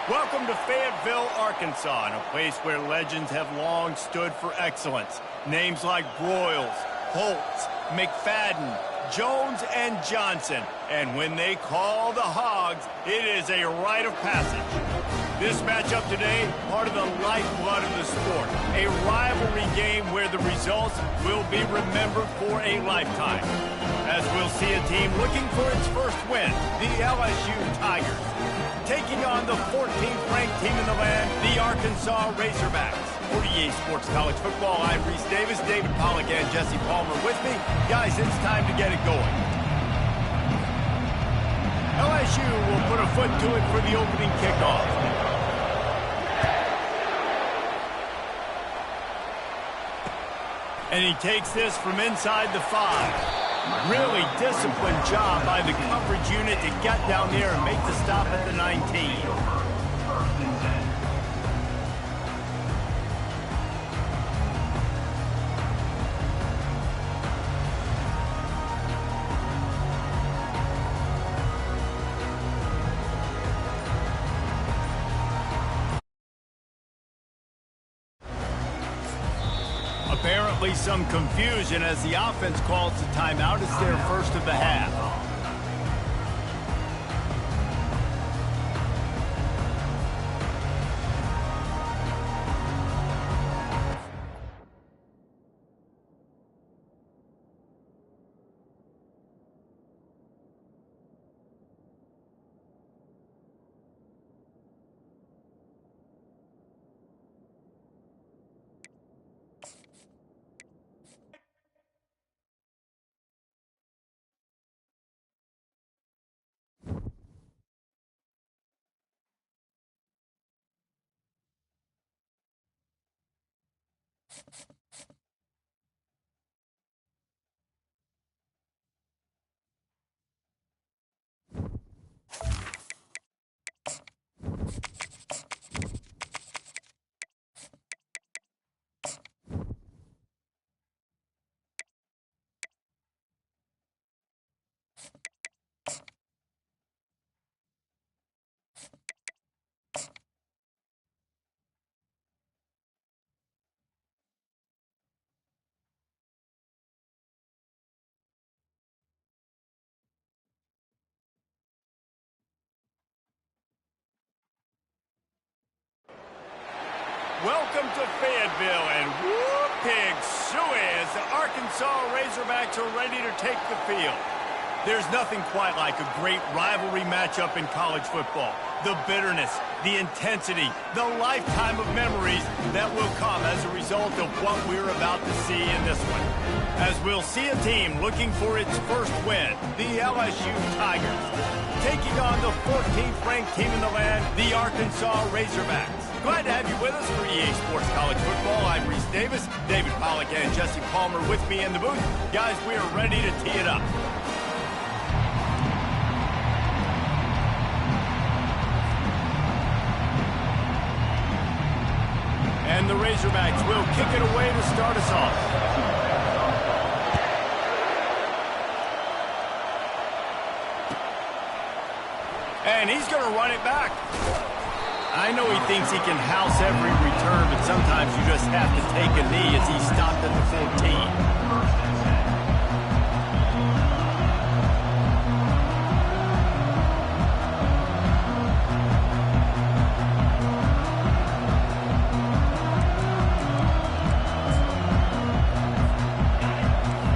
Welcome to Fayetteville, Arkansas, a place where legends have long stood for excellence. Names like Broyles, Holtz, McFadden, Jones, and Johnson. And when they call the Hogs, it is a rite of passage. This matchup today, part of the lifeblood of the sport. A rivalry game where the results will be remembered for a lifetime. As we'll see a team looking for its first win, the LSU Tigers, taking on the 14th ranked team in the land, the Arkansas Razorbacks. For EA Sports College Football, I'm Reese Davis, David Pollack, and Jesse Palmer with me. Guys, it's time to get it going. LSU will put a foot to it for the opening kickoff. And he takes this from inside the 5. Really disciplined job by the coverage unit to get down there and make the stop at the 19. Apparently some confusion as the offense calls the timeout. It's their first of the half. Welcome to Fayetteville, and whoop, pig suey as the Arkansas Razorbacks are ready to take the field. There's nothing quite like a great rivalry matchup in college football. The bitterness, the intensity, the lifetime of memories that will come as a result of what we're about to see in this one. As we'll see a team looking for its first win, the LSU Tigers, taking on the 14th ranked team in the land, the Arkansas Razorbacks. Glad to have you with us for EA Sports College Football. I'm Reese Davis, David Pollack, and Jesse Palmer with me in the booth. Guys, we are ready to tee it up. And the Razorbacks will kick it away to start us off. And he's going to run it back. I know he thinks he can house every return, but sometimes you just have to take a knee as he stopped at the 14.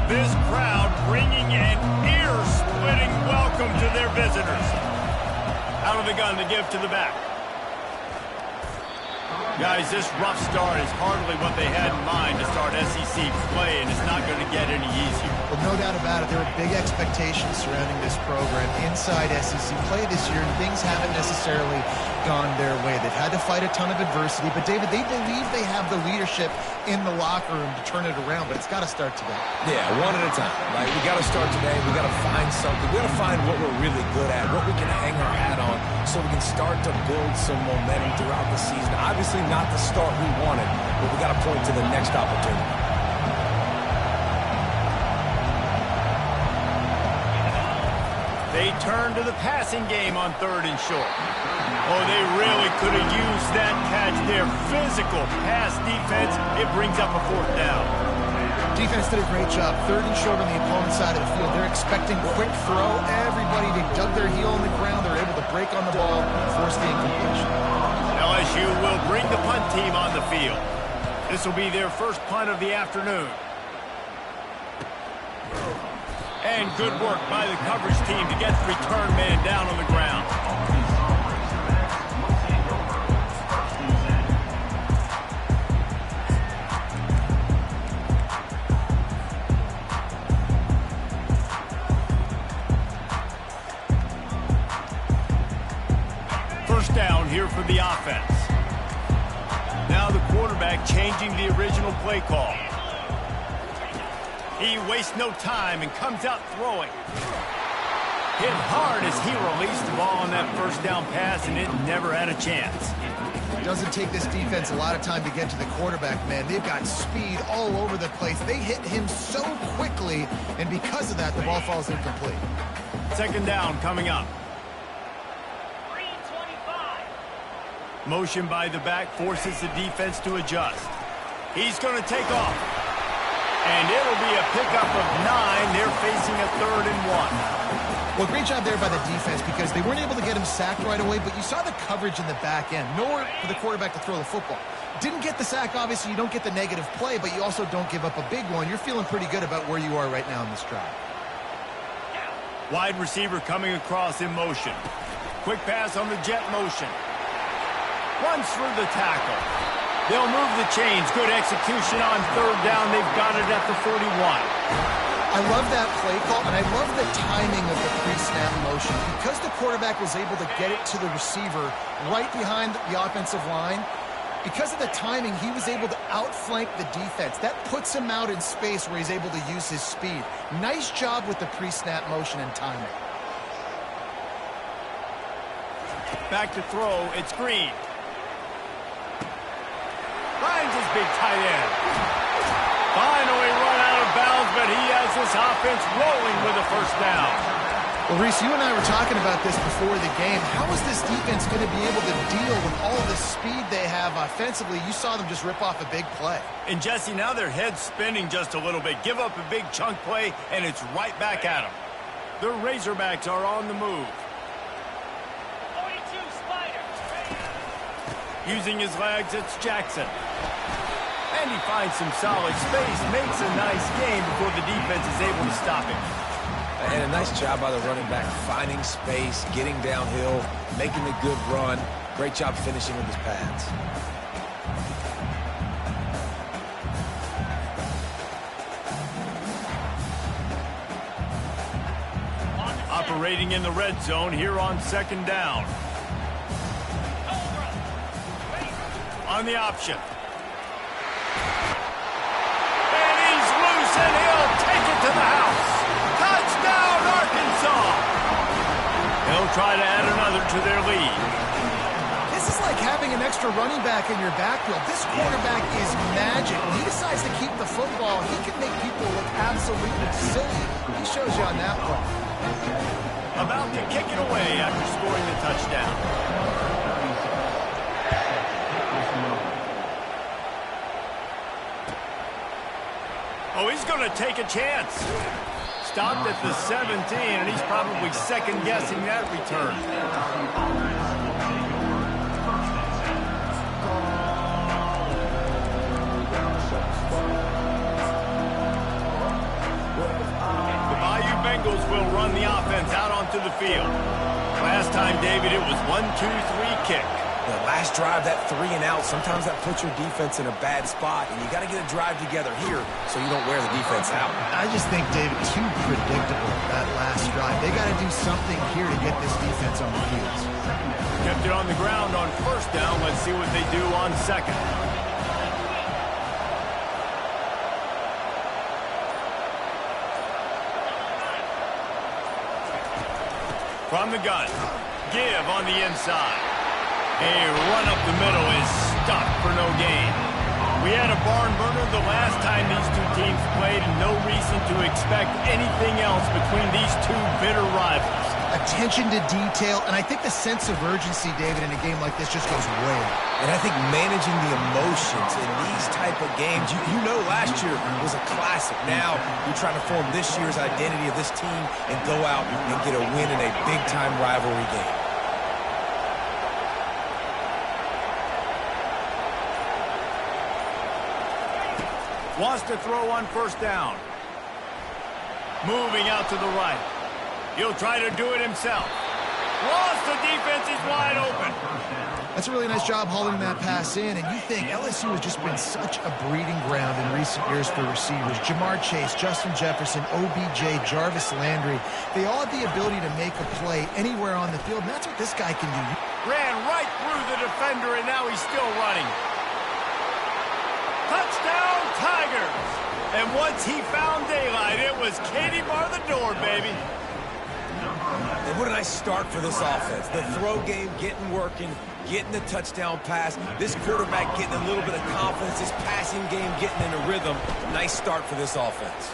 This crowd bringing an ear-splitting welcome to their visitors. Out of the gun to give to the back. Guys, this rough start is hardly what they had in mind to start SEC play, and it's not going to get any easier. Well, no doubt about it. There are big expectations surrounding this program inside SEC play this year, and things haven't necessarily gone their way. They've had to fight a ton of adversity, but, David, they believe they have the leadership in the locker room to turn it around, but it's got to start today. Yeah, one at a time. Like, we got to start today. We got to find something. We got to find what we're really good at, what we can hang our hat on, so we can start to build some momentum throughout the season. Obviously not the start we wanted, but we got to point to the next opportunity. They turn to the passing game on 3rd and short. Oh, they really could have used that catch there. Physical pass defense. It brings up a fourth down. Defense did a great job. 3rd and short on the opponent's side of the field. They're expecting quick throw. Everybody, they dug their heel on the ground. They're able to break on the ball and force the incompletion. LSU will bring the punt team on the field. This will be their first punt of the afternoon. And good work by the coverage team to get the return man down on the ground. First down here for the offense. Now the quarterback changing the original play call. He wastes no time and comes out throwing. Hit hard as he released the ball on that first down pass, and it never had a chance. It doesn't take this defense a lot of time to get to the quarterback, man. They've got speed all over the place. They hit him so quickly, and because of that, the ball falls incomplete. Second down coming up. Motion by the back forces the defense to adjust. He's going to take off. And it'll be a pickup of 9. They're facing a 3rd and 1. Well, great job there by the defense because they weren't able to get him sacked right away, but you saw the coverage in the back end. Nowhere for the quarterback to throw the football. Didn't get the sack, obviously. You don't get the negative play, but you also don't give up a big one. You're feeling pretty good about where you are right now in this drive. Wide receiver coming across in motion. Quick pass on the jet motion. Runs through the tackle. They'll move the chains. Good execution on 3rd down. They've got it at the 41. I love that play call, and I love the timing of the pre-snap motion. Because the quarterback was able to get it to the receiver right behind the offensive line, because of the timing, he was able to outflank the defense. That puts him out in space where he's able to use his speed. Nice job with the pre-snap motion and timing. Back to throw. It's Green. Finds his big tight end. Finally run out of bounds, but he has this offense rolling with a first down. Well, Reese, you and I were talking about this before the game. How is this defense going to be able to deal with all the speed they have offensively? You saw them just rip off a big play. And, Jesse, now their head's spinning just a little bit. Give up a big chunk play, and it's right back at them. The Razorbacks are on the move. Using his legs, it's Jackson. And he finds some solid space, makes a nice game before the defense is able to stop him. And a nice job by the running back, finding space, getting downhill, making a good run. Great job finishing with his pads. Operating in the red zone here on 2nd down. On the option. And he's loose, and he'll take it to the house. Touchdown, Arkansas! They'll try to add another to their lead. This is like having an extra running back in your backfield. This quarterback is magic. When he decides to keep the football, he can make people look absolutely silly. He shows you on that play. About to kick it away after scoring the touchdown. Oh, he's going to take a chance. Stopped at the 17, and he's probably second-guessing that return. The Bayou Bengals will run the offense out onto the field. Last time, David, it was 1-2-3 kick. The last drive, that 3 and out, sometimes that puts your defense in a bad spot, and you got to get a drive together here so you don't wear the defense out. I just think, David, too predictable, that last drive. They got to do something here to get this defense on the heels. Kept it on the ground on 1st down. Let's see what they do on 2nd. From the gun, give on the inside. A run up the middle is stopped for no gain. We had a barn burner the last time these two teams played, and no reason to expect anything else between these two bitter rivals. attention to detail, and I think the sense of urgency, David, in a game like this just goes way up. And I think managing the emotions in these type of games, you know last year was a classic. Now you're trying to form this year's identity of this team and go out and get a win in a big-time rivalry game. Wants to throw on first down. Moving out to the right. He'll try to do it himself. Lost, the defense is wide open. That's a really nice job hauling that pass in, and you think LSU has just been such a breeding ground in recent years for receivers. Jamar Chase, Justin Jefferson, OBJ, Jarvis Landry, they all have the ability to make a play anywhere on the field, and that's what this guy can do. Ran right through the defender, and now he's still running. Touchdown, Tigers! And once he found daylight, it was Katie bar the door, baby. And what a nice start for this offense. The throw game getting working, getting the touchdown pass. This quarterback getting a little bit of confidence. This passing game getting in a rhythm. Nice start for this offense.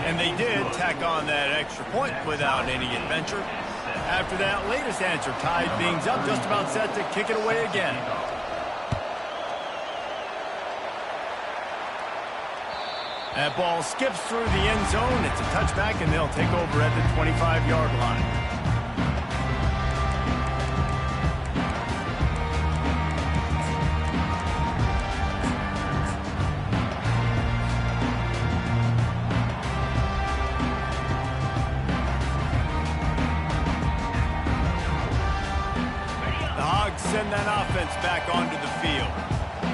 And they did tack on that extra point without any adventure. After that latest answer tied things up, just about set to kick it away again. That ball skips through the end zone. It's a touchback, and they'll take over at the 25-yard line. The Hogs send that offense back onto the field.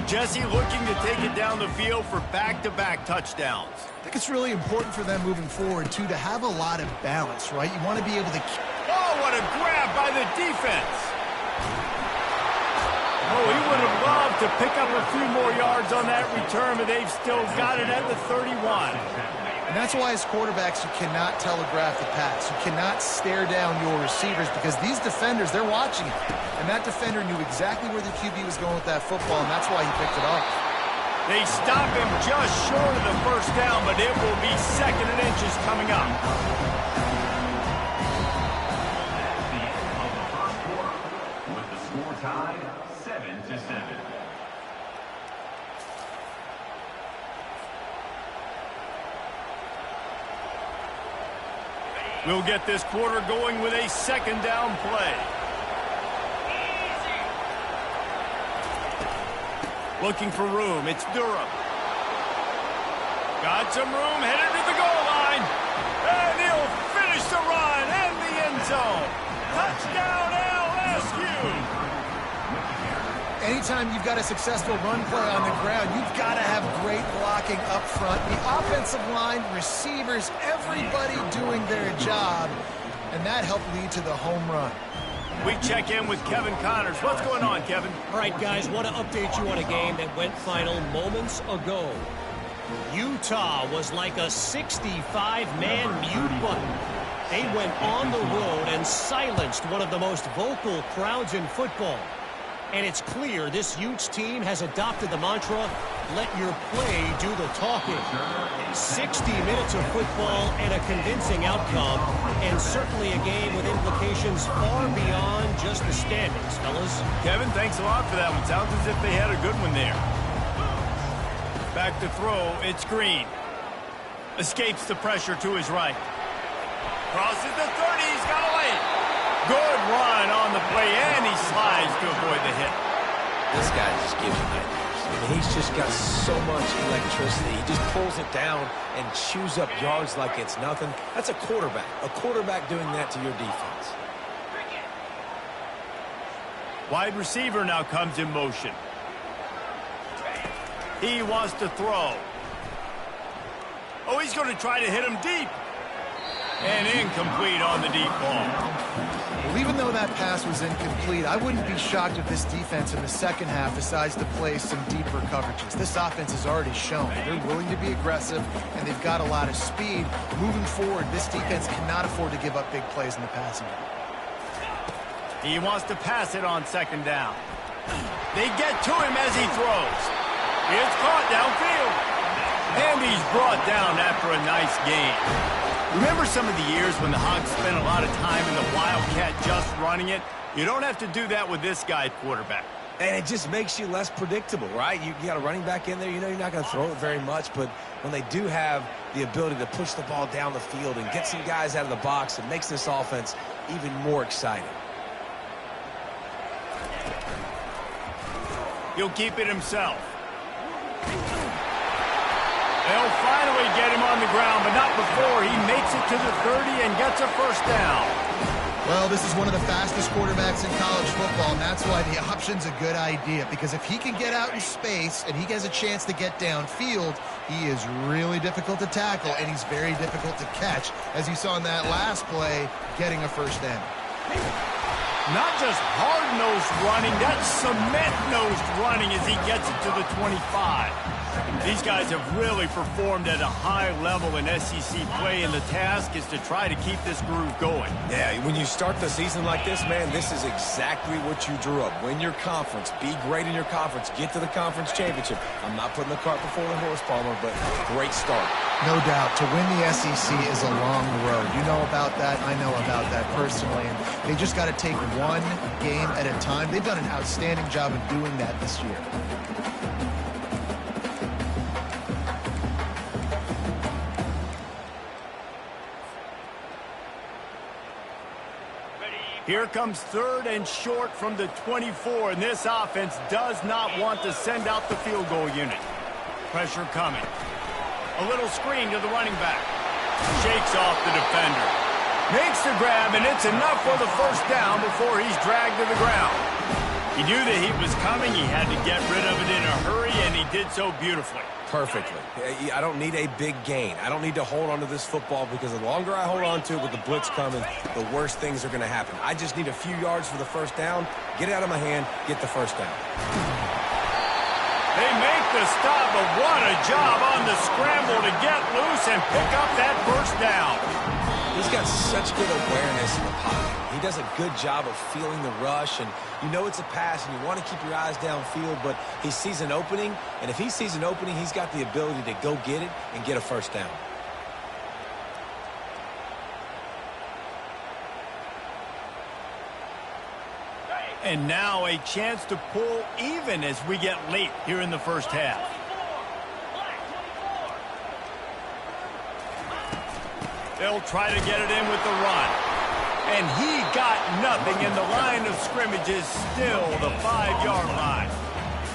Jesse looking to take it down the field for back-to-back touchdowns. I think it's really important for them moving forward, too, to have a lot of balance, right? You want to be able to... Oh, what a grab by the defense. Oh, he would have loved to pick up a few more yards on that return, but they've still got it at the 31. And that's why as quarterbacks, you cannot telegraph the pass. You cannot stare down your receivers because these defenders, they're watching it. And that defender knew exactly where the QB was going with that football, and that's why he picked it off. They stop him just short of the first down, but it will be second and inches coming up. With the score tied 7-7. We'll get this quarter going with a second down play. Looking for room. It's Durham. Got some room. Headed to the goal line. And he'll finish the run and the end zone. Touchdown LSU. Anytime you've got a successful run play on the ground, you've got to have great blocking up front. The offensive line, receivers, everybody doing their job, and that helped lead to the home run. We check in with Kevin Connors. What's going on, Kevin? All right, guys, want to update you on a game that went final moments ago. Utah was like a 65-man mute button. They went on the road and silenced one of the most vocal crowds in football. And it's clear this Utes team has adopted the mantra, let your play do the talking. 60 minutes of football and a convincing outcome, and certainly a game with implications far beyond just the standings, fellas. Kevin, thanks a lot for that one. Sounds as if they had a good one there. Back to throw, it's Green. Escapes the pressure to his right. Crosses the 30, he's got away. Good run on the play, and he slides to avoid the hit. This guy just gives you nightmares. I mean, he's just got so much electricity. He just pulls it down and chews up yards like it's nothing. That's a quarterback. A quarterback doing that to your defense. Wide receiver now comes in motion. He wants to throw. Oh, he's going to try to hit him deep. And incomplete on the deep ball. Well, even though that pass was incomplete, I wouldn't be shocked if this defense in the second half decides to play some deeper coverages. This offense has already shown they're willing to be aggressive, and they've got a lot of speed. Moving forward, this defense cannot afford to give up big plays in the passing game. He wants to pass it on second down. They get to him as he throws. It's caught downfield. And he's brought down after a nice gain. Remember some of the years when the Hogs spent a lot of time in the Wildcat just running it? You don't have to do that with this guy at quarterback. And it just makes you less predictable, right? You got a running back in there. You know you're not going to throw it very much, but when they do have the ability to push the ball down the field and get some guys out of the box, it makes this offense even more exciting. He'll keep it himself. They'll finally get him on the ground, but not before he makes it to the 30 and gets a first down. Well, this is one of the fastest quarterbacks in college football, and that's why the option's a good idea, because if he can get out in space and he has a chance to get downfield, he is really difficult to tackle, and he's very difficult to catch, as you saw in that last play, getting a first down. Not just hard-nosed running, that's cement-nosed running as he gets it to the 25. These guys have really performed at a high level in SEC play, and the task is to try to keep this groove going. Yeah, when you start the season like this, man, this is exactly what you drew up. Win your conference, be great in your conference, get to the conference championship. I'm not putting the cart before the horse, Palmer, but great start. No doubt. To win the SEC is a long road. You know about that. I know about that personally. And they just got to take one game at a time. They've done an outstanding job of doing that this year. Here comes 3rd and short from the 24, and this offense does not want to send out the field goal unit. Pressure coming. A little screen to the running back. Shakes off the defender. Makes the grab, and it's enough for the first down before he's dragged to the ground. He knew the heat was coming. He had to get rid of it in a hurry, and he did so beautifully. Perfectly. I don't need a big gain. I don't need to hold on to this football because the longer I hold on to it with the blitz coming, the worse things are going to happen. I just need a few yards for the first down, get it out of my hand, get the first down. They make the stop, but what a job on the scramble to get loose and pick up that first down. He's got such good awareness in the pocket. He does a good job of feeling the rush, and you know it's a pass, and you want to keep your eyes downfield, but he sees an opening, and if he sees an opening, he's got the ability to go get it and get a first down. And now a chance to pull even as we get late here in the first half. They'll try to get it in with the run. And he got nothing, and the line of scrimmage is still the 5-yard line.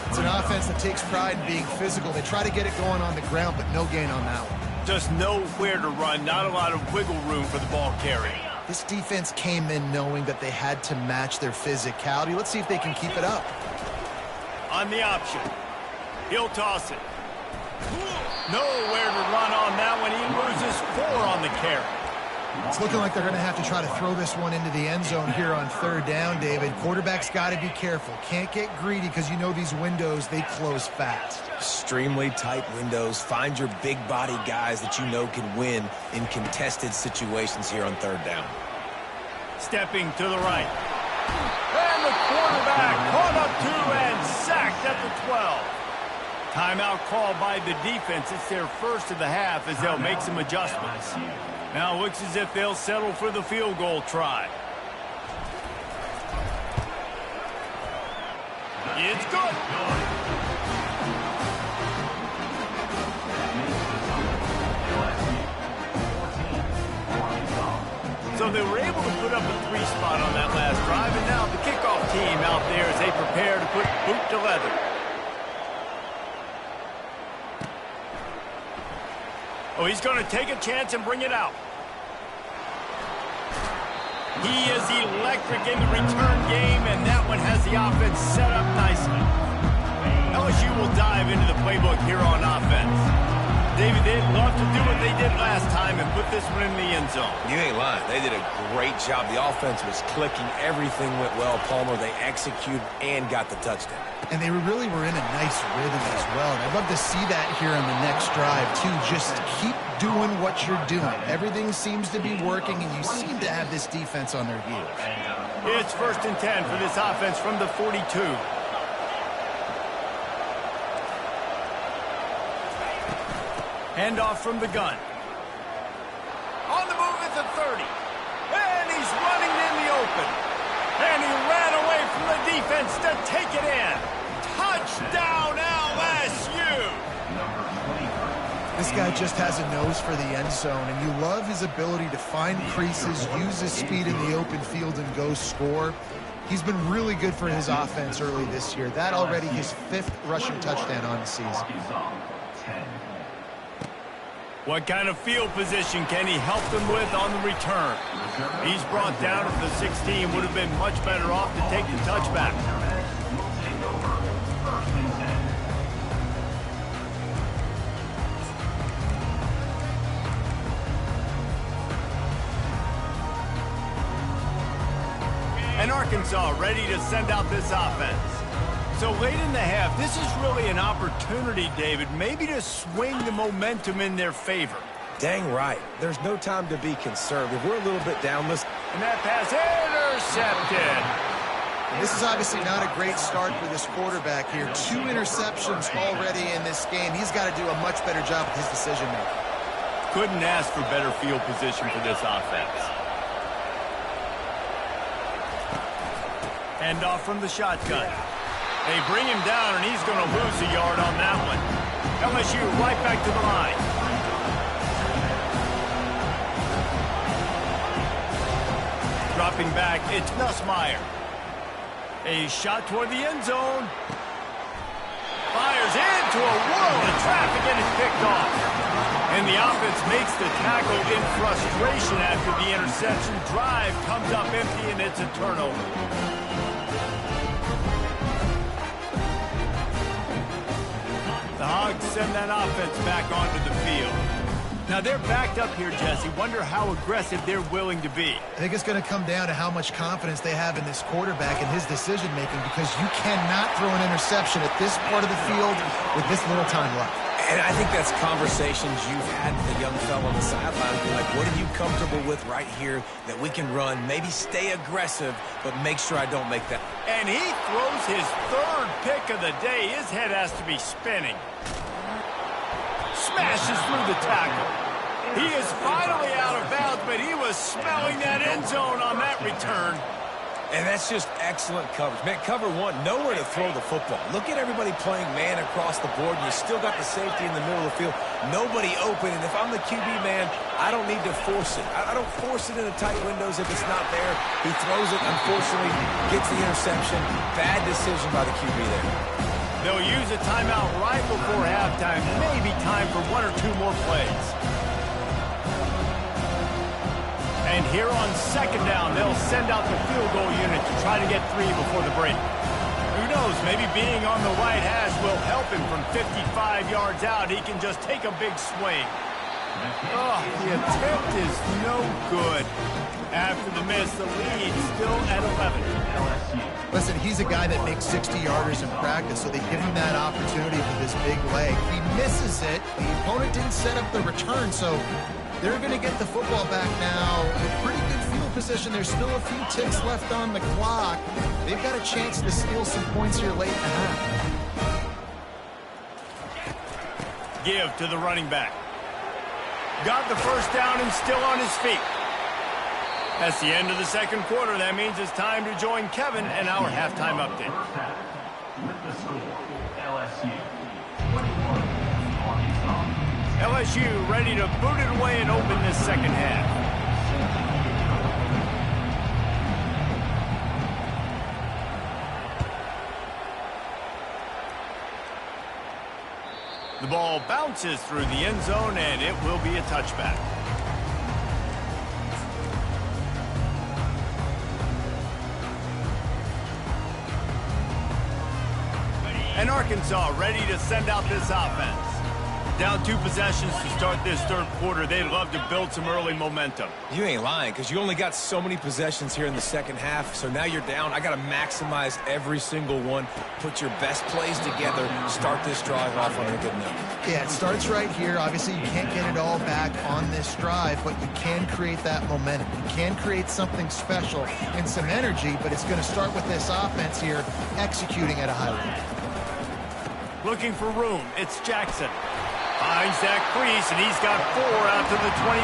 It's an offense that takes pride in being physical. They try to get it going on the ground, but no gain on that one. Just nowhere to run, not a lot of wiggle room for the ball carrier. This defense came in knowing that they had to match their physicality. Let's see if they can keep it up. On the option. He'll toss it. Nowhere to run on that one. He loses 4 on the carry. It's looking like they're going to have to try to throw this one into the end zone here on 3rd down, David. Quarterback's got to be careful. Can't get greedy because you know these windows, they close fast. Extremely tight windows. Find your big body guys that you know can win in contested situations here on 3rd down. Stepping to the right. And the quarterback caught up to and sacked at the 12. Timeout called by the defense. It's their first of the half as they'll make some adjustments. Now it looks as if they'll settle for the field goal try. It's good. So they were able to put up a 3 spot on that last drive, and now the kickoff team out there as they prepare to put boot to leather. Oh, he's going to take a chance and bring it out. He is electric in the return game, and that one has the offense set up nicely. LSU will dive into the playbook here on offense. David, they'd love to do what they did last time and put this one in the end zone. You ain't lying. They did a great job. The offense was clicking. Everything went well, Palmer. They executed and got the touchdown. And they really were in a nice rhythm as well. And I'd love to see that here on the next drive, too. Just keep doing what you're doing. Everything seems to be working, and you seem to have this defense on their heels. It's 1st and 10 for this offense from the 42. Handoff from the gun. On the the 30. And he's running in the open. And he ran away from the defense to take it in. Touchdown, LSU! This guy just has a nose for the end zone, and you love his ability to find creases, use his speed in the open field, and go score. He's been really good for his offense early this year. That already his 5th rushing touchdown on the season. What kind of field position can he help them with on the return? He's brought down at the 16, would have been much better off to take the touchback. And Arkansas ready to send out this offense. So late in the half, this is really an opportunity, David, maybe to swing the momentum in their favor. Dang right. There's no time to be conservative. We're a little bit down. And that pass intercepted. This is obviously not a great start for this quarterback here. 2 interceptions already in this game. He's got to do a much better job with his decision-making. Couldn't ask for better field position for this offense. Hand off from the shotgun. They bring him down, and he's going to lose a yard on that one. LSU right back to the line. Dropping back, it's Nussmeier. A shot toward the end zone. Fires into a world of traffic, and it's picked off. And the offense makes the tackle in frustration after the interception. Drive comes up empty, and it's a turnover. The Hogs send that offense back onto the field. Now they're backed up here, Jesse. Wonder how aggressive they're willing to be. I think it's going to come down to how much confidence they have in this quarterback and his decision-making, because you cannot throw an interception at this part of the field with this little time left. And I think that's conversations you've had with a young fellow on the sideline. Like, what are you comfortable with right here that we can run? Maybe stay aggressive, but make sure I don't make that. And he throws his 3rd pick of the day. His head has to be spinning. Smashes through the tackle. He is finally out of bounds, but he was smelling that end zone on that return. And that's just excellent coverage. Man, cover 1, nowhere to throw the football. Look at everybody playing man across the board, and you still got the safety in the middle of the field. Nobody open, and if I'm the QB man, I don't need to force it. I don't force it into tight windows if it's not there. He throws it, unfortunately, gets the interception. Bad decision by the QB there. They'll use a timeout right before halftime. Maybe time for 1 or 2 more plays. And here on 2nd down, they'll send out the field goal unit to try to get 3 before the break. Who knows, maybe being on the right hash will help him from 55 yards out. He can just take a big swing. Oh, the attempt is no good. After the miss, the lead still at 11. Listen, he's a guy that makes 60-yarders in practice, so they give him that opportunity with this big leg. He misses it. The opponent didn't set up the return, so they're going to get the football back now. A pretty good field position. There's still a few ticks left on the clock. They've got a chance to steal some points here late in the half. Give to the running back. Got the 1st down and still on his feet. That's the end of the 2nd quarter. That means it's time to join Kevin and our halftime update. With the score, LSU 21, Arkansas. LSU ready to boot it away and open this 2nd half. The ball bounces through the end zone, and it will be a touchback. And Arkansas ready to send out this offense. Down 2 possessions to start this 3rd quarter. They'd love to build some early momentum. You ain't lying, because you only got so many possessions here in the 2nd half, so now you're down. I got to maximize every single one, put your best plays together, start this drive off on a good note. Yeah, it starts right here. Obviously, you can't get it all back on this drive, but you can create that momentum. You can create something special and some energy, but it's going to start with this offense here executing at a high level. Looking for room. It's Jackson. Finds that crease, and he's got 4 out to the 29.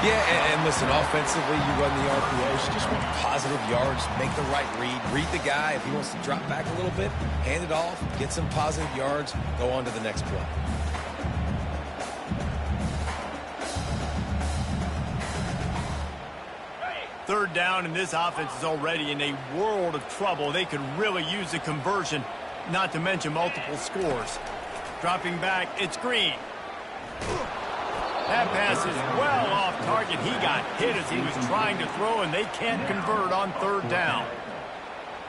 Yeah, and listen, offensively, you run the RPOs. You just want positive yards, make the right read the guy. If he wants to drop back a little bit, hand it off, get some positive yards, go on to the next play. Third down, and this offense is already in a world of trouble. They could really use a conversion, not to mention multiple scores. Dropping back, it's Green. That pass is well off target. He got hit as he was trying to throw, and they can't convert on third down.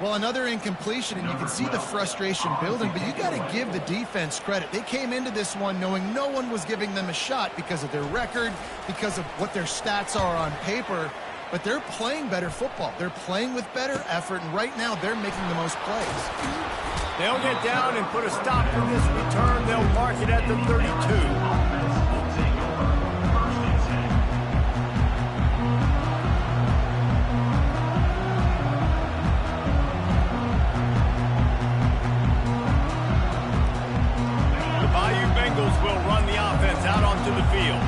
Well, another incompletion, and you can see the frustration building, but you got to give the defense credit. They came into this one knowing no one was giving them a shot because of their record, because of what their stats are on paper. But they're playing better football. They're playing with better effort, and right now they're making the most plays. They'll get down and put a stop to this return. They'll mark it at the 32. Will run the offense out onto the field.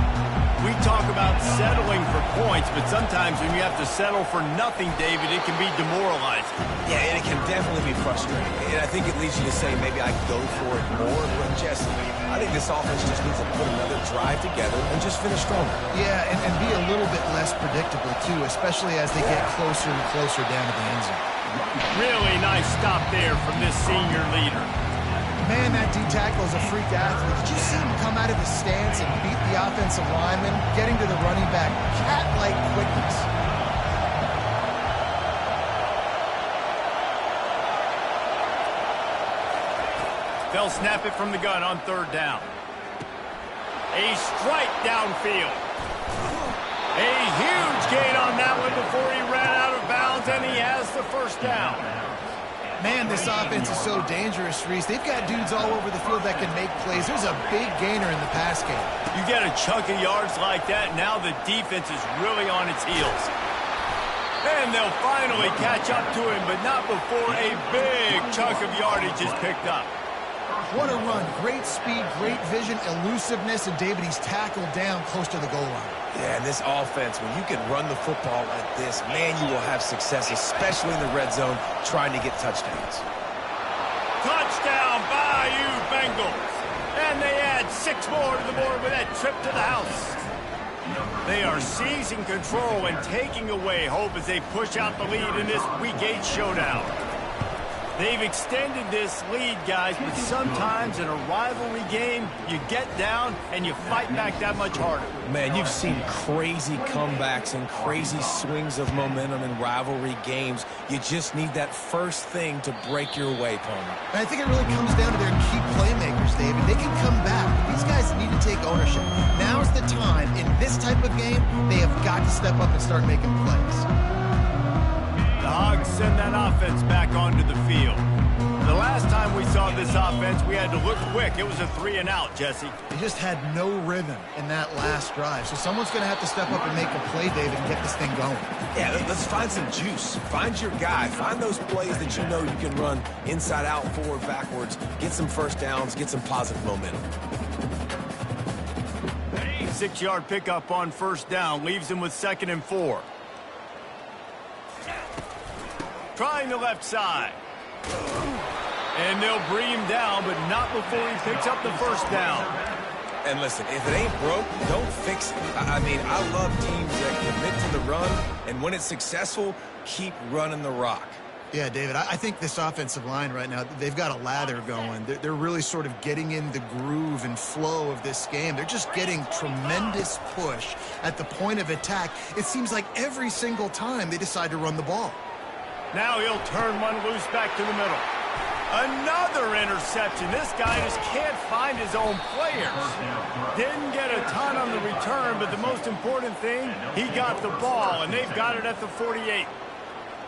We talk about settling for points, but sometimes when you have to settle for nothing, David, it can be demoralizing. Yeah, and it can definitely be frustrating. And I think it leads you to say maybe I go for it more. But Jesse, I think this offense just needs to put another drive together and just finish stronger. Yeah, and be a little bit less predictable, too, especially as they get closer and closer down to the end zone. Really nice stop there from this senior leader. Man, that D-tackle is a freak athlete. Did you see him come out of his stance and beat the offensive lineman, getting to the running back? Cat-like quickness. They'll snap it from the gun on third down. A strike downfield. A huge gain on that one before he ran out of bounds, and he has the first down. Man, this offense is so dangerous, Reese. They've got dudes all over the field that can make plays. There's a big gainer in the pass game. You get a chunk of yards like that, now the defense is really on its heels. And they'll finally catch up to him, but not before a big chunk of yardage is picked up. What a run. Great speed, great vision, elusiveness, and David, he's tackled down close to the goal line. Yeah, and this offense, when you can run the football like this, man, you will have success, especially in the red zone, trying to get touchdowns. Touchdown, Bayou Bengals. And they add 6 more to the board with that trip to the house. They are seizing control and taking away hope as they push out the lead in this Week 8 showdown. They've extended this lead, guys, but sometimes in a rivalry game, you get down and you fight back that much harder. Man, you've seen crazy comebacks and crazy swings of momentum in rivalry games. You just need that first thing to break your way, Palmer. And I think it really comes down to their key playmakers, David. They can come back, but these guys need to take ownership. Now's the time. In this type of game, they have got to step up and start making plays. The Hogs send that offense back onto the field. The last time we saw this offense, we had to look quick. It was a 3-and-out, Jesse. They just had no rhythm in that last drive. So someone's going to have to step up and make a play, David, and get this thing going. Yeah, let's find some juice. Find your guy. Find those plays that you know you can run inside out, forward, backwards. Get some first downs. Get some positive momentum. 6-yard pickup on first down leaves him with 2nd and 4. Trying the left side. And they'll bring him down, but not before he picks up the first down. And listen, if it ain't broke, don't fix it. I mean, I love teams that commit to the run, and when it's successful, keep running the rock. Yeah, David, I think this offensive line right now, they've got a lather going. They're really sort of getting in the groove and flow of this game. They're just getting tremendous push at the point of attack. It seems like every single time they decide to run the ball. Now he'll turn one loose back to the middle. Another interception. This guy just can't find his own players. Didn't get a ton on the return, but the most important thing, he got the ball, and they've got it at the 48.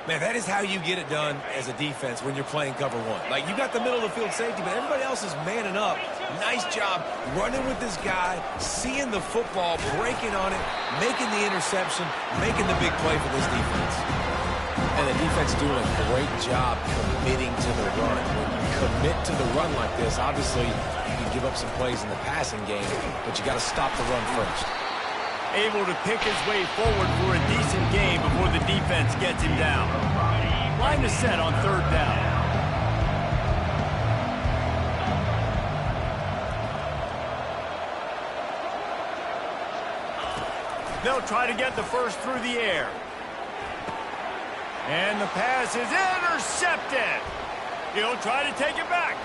Man, that is how you get it done as a defense when you're playing cover one. Like, you got the middle of the field safety, but everybody else is manning up. Nice job running with this guy, seeing the football, breaking on it, making the interception, making the big play for this defense. And the defense doing a great job committing to the run. When you commit to the run like this, obviously you can give up some plays in the passing game, but you got to stop the run first. able to pick his way forward for a decent game before the defense gets him down. Line is set on 3rd down. They'll try to get the first through the air. And the pass is intercepted. He'll try to take it back.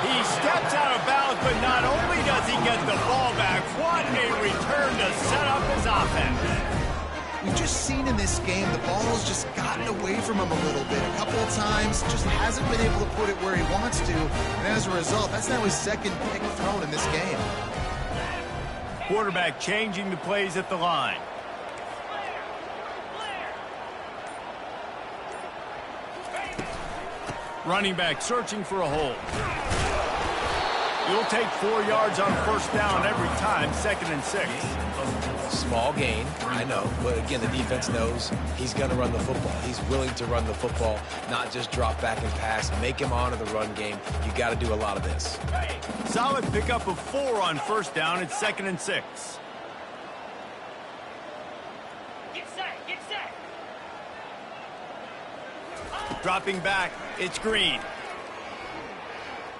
He steps out of bounds, but not only does he get the ball back, what a return to set up his offense. We've just seen in this game the ball's just gotten away from him a little bit. A couple of times, just hasn't been able to put it where he wants to. And as a result, that's now his 2nd pick thrown in this game. Quarterback changing the plays at the line. Running back searching for a hole. He'll take 4 yards on 1st down every time, 2nd and 6. Small gain, I know, but again, the defense knows he's going to run the football. He's willing to run the football, not just drop back and pass, make him honor the run game. You got to do a lot of this. Solid pickup of 4 on 1st down. It's 2nd and 6. Get set. Dropping back, it's Green.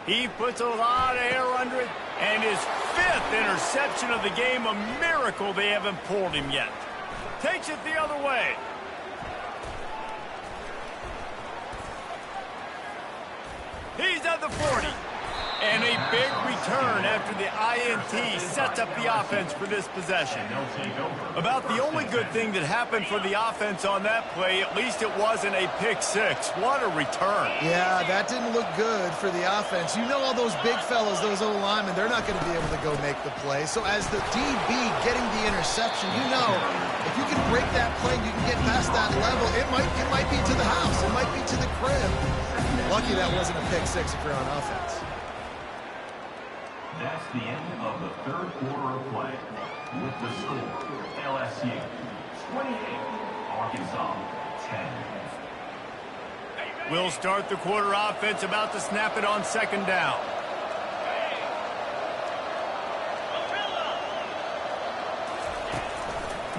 He puts a lot of air under it, and his 5th interception of the game, a miracle they haven't pulled him yet. Takes it the other way. He's at the 40. And a big return after the INT sets up the offense for this possession. About the only good thing that happened for the offense on that play, at least it wasn't a pick 6. What a return. Yeah, that didn't look good for the offense. You know all those big fellas, those O-linemen, they're not going to be able to go make the play. So as the DB getting the interception, you know, if you can break that play and you can get past that level, it might be to the house. It might be to the crib. Lucky that wasn't a pick 6 if you're on offense. That's the end of the 3rd quarter of play. With the score, LSU 28, Arkansas 10. We'll start the quarter offense, about to snap it on 2nd down.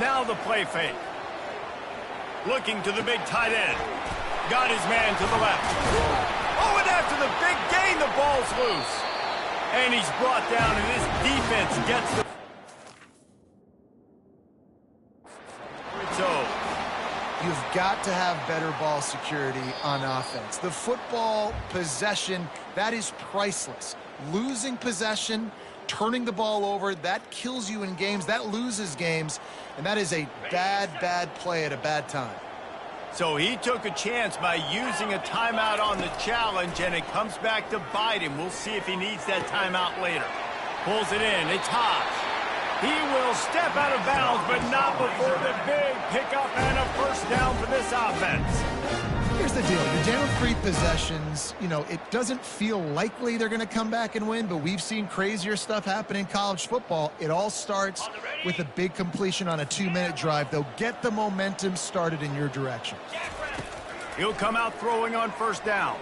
Now the play fake. Looking to the big tight end. Got his man to the left. Oh, and after the big gain, the ball's loose. And he's brought down, and this defense gets the... So, you've got to have better ball security on offense. The football possession, that is priceless. Losing possession, turning the ball over, that kills you in games, that loses games, and that is a bad play at a bad time. So he took a chance by using a timeout on the challenge, and it comes back to bite him. We'll see if he needs that timeout later. Pulls it in. It's hot. He will step out of bounds, but not before the big pickup and a 1st down for this offense. Here's the deal. You're down 3 possessions. You know, it doesn't feel likely they're going to come back and win, but we've seen crazier stuff happen in college football. It all starts with a big completion on a 2-minute drive. They'll get the momentum started in your direction. He'll come out throwing on 1st down.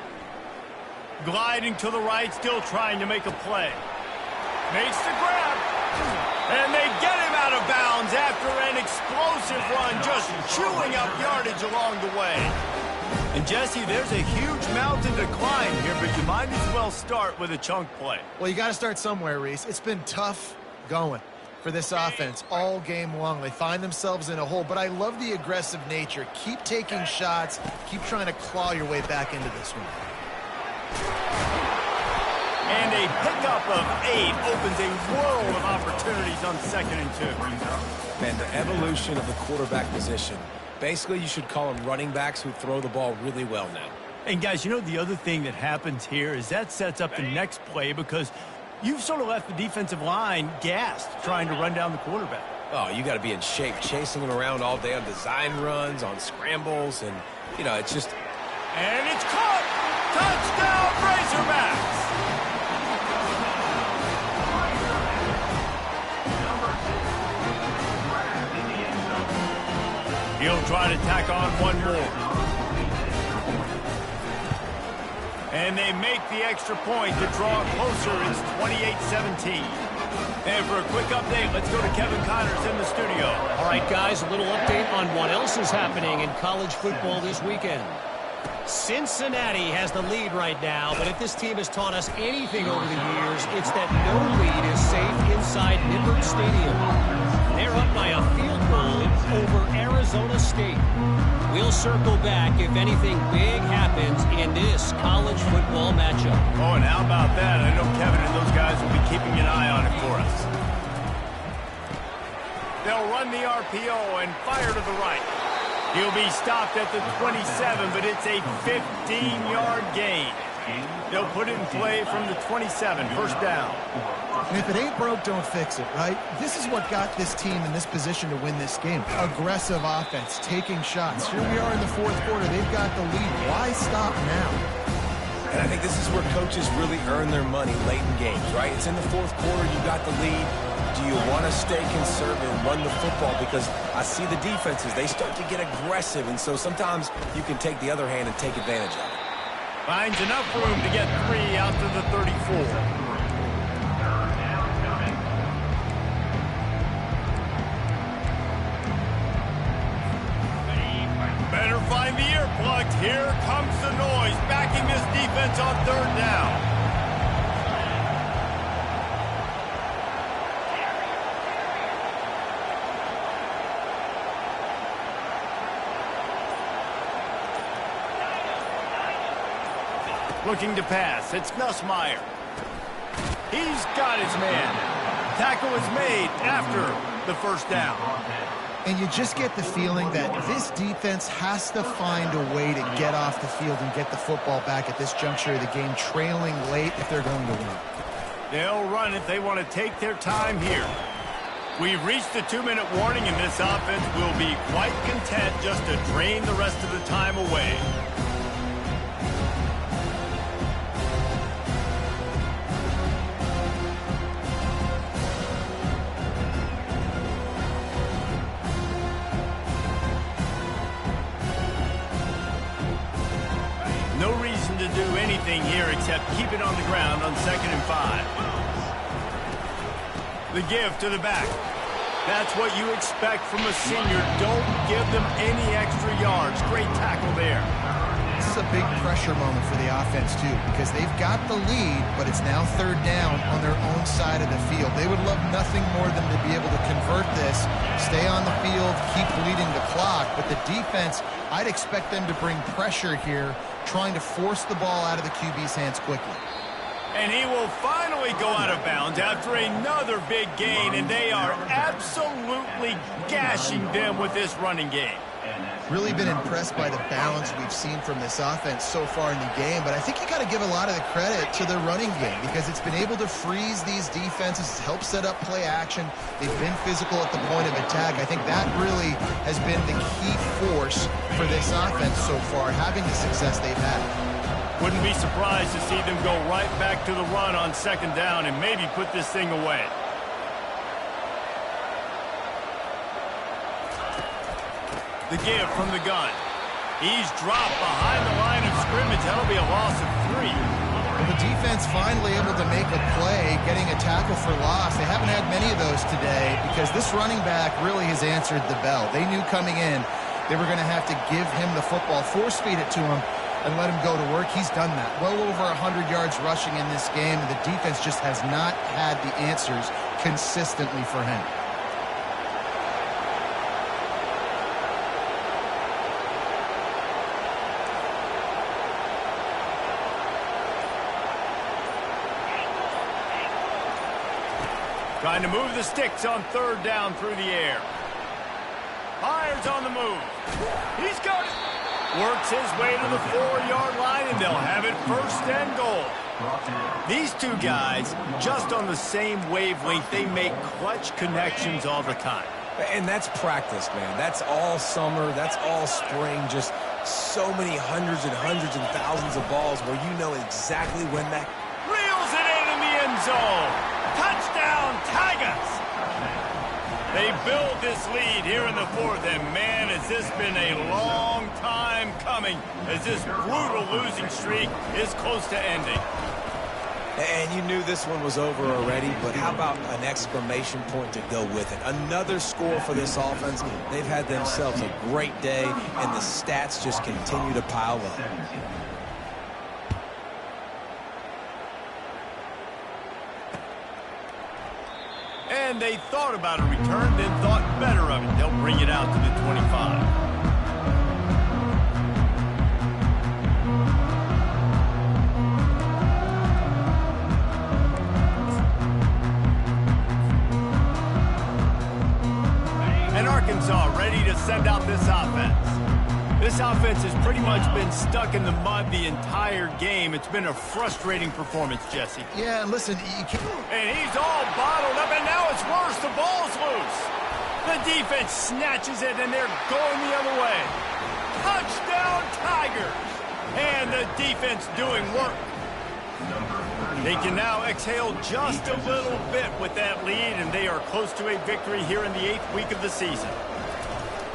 Gliding to the right, still trying to make a play. Makes the grab. And they get him out of bounds after an explosive run, just chewing up yardage along the way. And, Jesse, there's a huge mountain to climb here, but you might as well start with a chunk play. Well, you got to start somewhere, Reese. It's been tough going for this offense all game long. They find themselves in a hole, but I love the aggressive nature. Keep taking shots. Keep trying to claw your way back into this one. And a pickup of 8 opens a world of opportunities on 2nd and 2. Man, the evolution of the quarterback position. Basically, you should call them running backs who throw the ball really well now. And, guys, you know the other thing that happens here is that sets up the next play because you've sort of left the defensive line gassed trying to run down the quarterback. Oh, you got to be in shape, chasing him around all day on design runs, on scrambles, and, you know, it's just... And it's caught! Touchdown, Razorbacks! He'll try to tack on one more. And they make the extra point to draw closer. It's 28-17. And for a quick update, let's go to Kevin Connors in the studio. All right, guys, a little update on what else is happening in college football this weekend. Cincinnati has the lead right now, but if this team has taught us anything over the years, it's that no lead is safe inside Nippert Stadium. They're up by a field goal over Arizona State. We'll circle back if anything big happens in this college football matchup. Oh, and how about that? I know Kevin and those guys will be keeping an eye on it for us. They'll run the RPO and fire to the right. He'll be stopped at the 27, but it's a 15-yard gain. They'll put it in play from the 27, first down. And if it ain't broke, don't fix it, right? This is what got this team in this position to win this game. Aggressive offense, taking shots. Here we are in the fourth quarter. They've got the lead. Why stop now? And I think this is where coaches really earn their money late in games, right? It's in the fourth quarter. You got the lead. Do you want to stay conservative and run the football? Because I see the defenses, they start to get aggressive, and so sometimes you can take the other hand and take advantage of it. Finds enough room to get 3 out to the 34. Better find the earplugs. Here comes the noise, backing this defense on third down. Looking to pass. It's Nussmeier. He's got his man. Tackle is made after the first down. And you just get the feeling that this defense has to find a way to get off the field and get the football back at this juncture of the game, trailing late if they're going to win. They'll run it. They want to take their time here. We've reached the 2-minute warning, and this offense will be quite content just to drain the rest of the time away. No reason to do anything here except keep it on the ground on 2nd and 5. The give to the back. That's what you expect from a senior. Don't give them any extra yards. Great tackle there. This is a big pressure moment for the offense, too, because they've got the lead, but it's now third down on their own side of the field. They would love nothing more than to be able to convert this, stay on the field, keep bleeding the clock. But the defense, I'd expect them to bring pressure here, trying to force the ball out of the QB's hands quickly. And he will finally go out of bounds after another big gain, and they are absolutely gashing them with this running game. Really been impressed by the balance we've seen from this offense so far in the game, but I think you got to give a lot of the credit to the running game because it's been able to freeze these defenses, help set up play action. They've been physical at the point of attack. I think that really has been the key force for this offense so far, having the success they've had. Wouldn't be surprised to see them go right back to the run on 2nd down and maybe put this thing away. The give from the gun. He's dropped behind the line of scrimmage. That'll be a loss of 3. Well, the defense finally able to make a play, getting a tackle for loss. They haven't had many of those today because this running back really has answered the bell. They knew coming in they were going to have to give him the football, force-feed it to him, and let him go to work. He's done that. Well over 100 yards rushing in this game, and the defense just has not had the answers consistently for him. Trying to move the sticks on 3rd down through the air. Fires on the move. He's got it. Works his way to the 4-yard line, and they'll have it 1st and goal. These two guys, just on the same wavelength, they make clutch connections all the time. And that's practice, man. That's all summer. That's all spring. Just so many hundreds and thousands of balls where you know exactly when that... Reels it in the end zone. Touchdown, Tigers! They build this lead here in the 4th, and man, has this been a long time coming as this brutal losing streak is close to ending. And you knew this one was over already, but how about an exclamation point to go with it? Another score for this offense. They've had themselves a great day, and the stats just continue to pile up. And they thought about a return, then thought better of it. They'll bring it out to the 25. Arkansas ready to send out this offense. This offense has pretty much been stuck in the mud the entire game. It's been a frustrating performance, Jesse. Yeah, and listen, you can't... And he's all bottled up, and now it's worse. The ball's loose. The defense snatches it, and they're going the other way. Touchdown, Tigers! And the defense doing work. They can now exhale just a little bit with that lead, and they are close to a victory here in the 8th week of the season.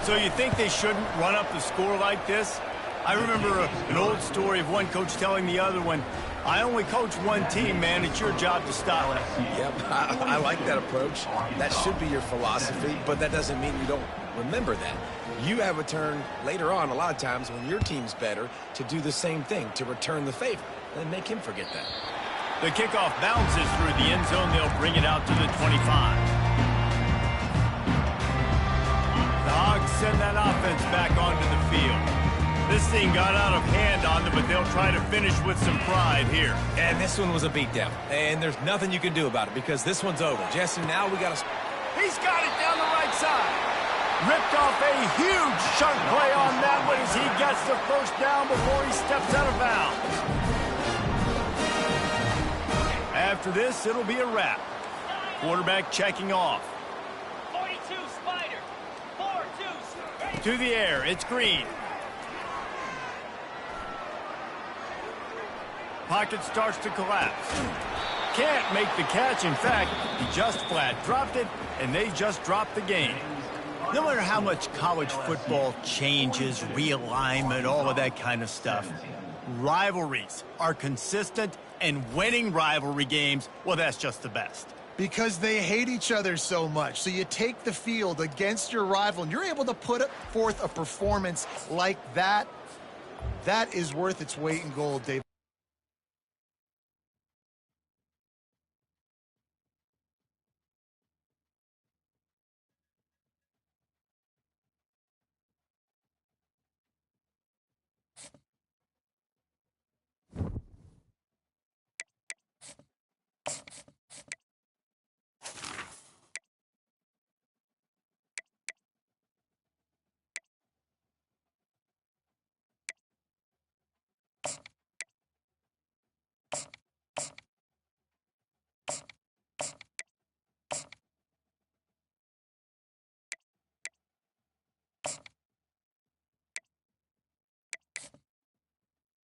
So you think they shouldn't run up the score like this? I remember an old story of one coach telling the other one, I only coach one team, man. It's your job to stop it. Yep, I like that approach. That should be your philosophy, but that doesn't mean you don't remember that. You have a turn later on, a lot of times, when your team's better, to do the same thing, to return the favor, and make him forget that. The kickoff bounces through the end zone. They'll bring it out to the 25. The Hogs send that offense back onto the field. This thing got out of hand on them, but they'll try to finish with some pride here. And this one was a beatdown. And there's nothing you can do about it because this one's over. Jesse, now we got to... He's got it down the right side. Ripped off a huge chunk play on that one as he gets the first down before he steps out of bounds. After this, it'll be a wrap. Quarterback checking off. 42, Spider. 4-2. To the air, it's Green. Pocket starts to collapse. Can't make the catch. In fact, he just flat dropped it, and they just dropped the game. No matter how much college football changes, realignment, all of that kind of stuff, rivalries are consistent, and winning rivalry games, well, that's just the best. Because they hate each other so much. So you take the field against your rival, and you're able to put forth a performance like that. That is worth its weight in gold, David.